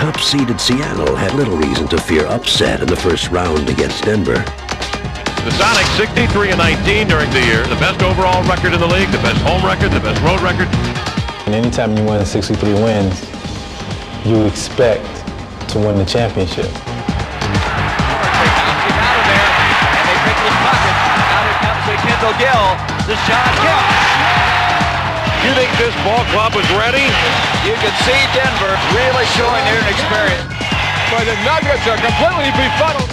top-seeded Seattle had little reason to fear upset in the first round against Denver. The Sonics 63-19 during the year, the best overall record in the league, the best home record, the best road record. And anytime you win 63 wins, you expect to win the championship. The shot counts. You think this ball club was ready? You can see Denver really showing their experience. But the Nuggets are completely befuddled.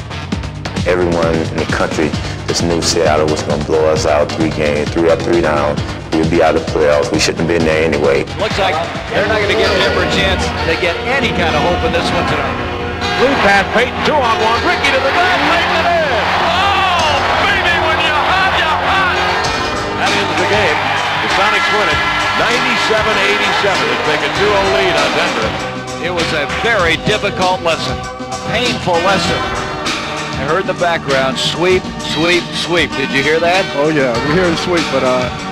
Everyone in the country just knew Seattle was going to blow us out 3 games, 3 up, 3 down. We'd be out of the playoffs. We shouldn't have been there anyway. Looks like they're not going to give Denver a chance to get any kind of hope in this one tonight. Blue pass, Peyton 2-on-1. Ricky to the glass, lays it in. Oh, baby, when you're hot, you're hot. That ends the game. The Sonics win it 97-87 to take a 2-0 lead on Denver. It was a very difficult lesson, a painful lesson. I heard in the background, sweep, sweep, sweep. Did you hear that? Oh yeah, we hear the sweep, but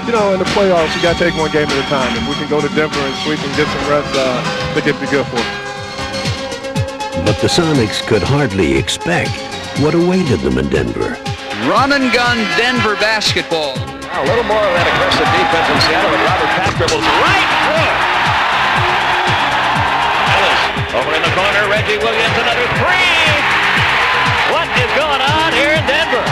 you know, in the playoffs, you got to take one game at a time. If we can go to Denver and sweep and get some rest, I think it'd be good for us. But the Sonics could hardly expect what awaited them in Denver. Run and gun Denver basketball. A little more of that aggressive defense in Seattle, and Robert Pack dribbles right through. Ellis over in the corner. Reggie Williams, another 3. What is going on here in Denver?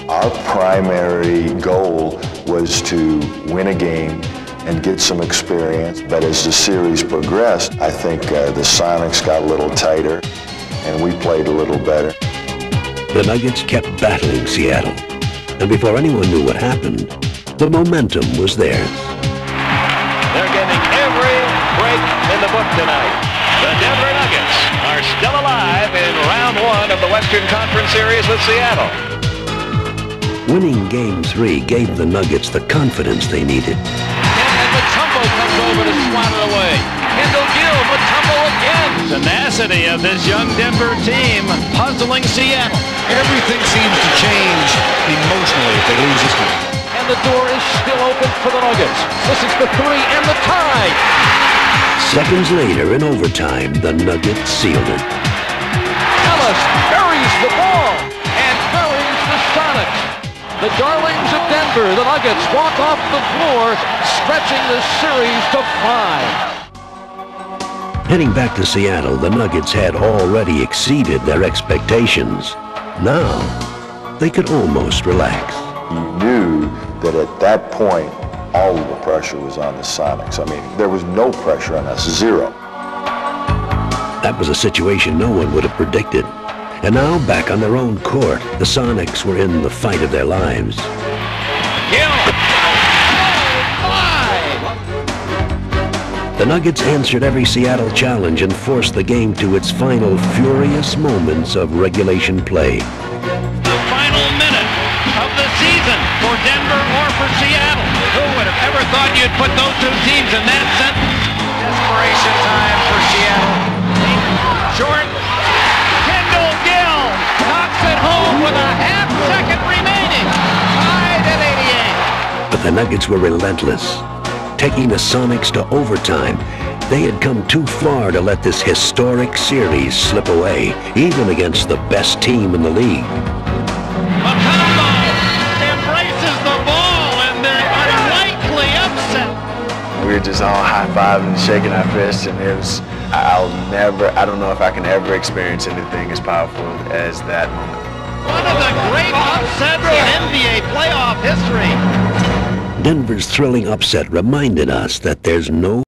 Our primary goal was to win a game and get some experience, but as the series progressed, I think the Sonics got a little tighter and we played a little better. The Nuggets kept battling Seattle, and before anyone knew what happened, the momentum was theirs. They're getting every break in the book tonight. The Denver Nuggets are still alive in round 1 of the Western Conference Series with Seattle. Winning Game 3 gave the Nuggets the confidence they needed. And Mutombo comes over to swat it away. Kendall Gill, Mutombo again. Tenacity of this young Denver team puzzling Seattle. Everything seems to change emotionally if they lose this game. And the door is still open for the Nuggets. This is the 3 and the tie. Seconds later, in overtime, the Nuggets sealed it. Ellis buries the ball and buries the Sonics. The darlings of Denver, the Nuggets, walk off the floor, stretching the series to 5. Heading back to Seattle, the Nuggets had already exceeded their expectations. Now, they could almost relax. You knew that at that point, all of the pressure was on the Sonics. I mean, there was no pressure on us, 0. That was a situation no one would have predicted. And now, back on their own court, the Sonics were in the fight of their lives. Gill! Oh, The Nuggets answered every Seattle challenge and forced the game to its final furious moments of regulation play. The final minute of the season for Denver or for Seattle. Who would have ever thought you'd put those 2 teams in that sentence? desperation time for Seattle. Short. Kendall Gill knocks it home with a half-second remaining. Tied at 88. But the Nuggets were relentless. Taking the Sonics to overtime, they had come too far to let this historic series slip away, even against the best team in the league. Mutombo embraces the ball, and they're unlikely upset. We were just all high-fiving and shaking our fists, and it was, I don't know if I can ever experience anything as powerful as that moment. One of the great upsets in NBA playoff history. Denver's thrilling upset reminded us that there's no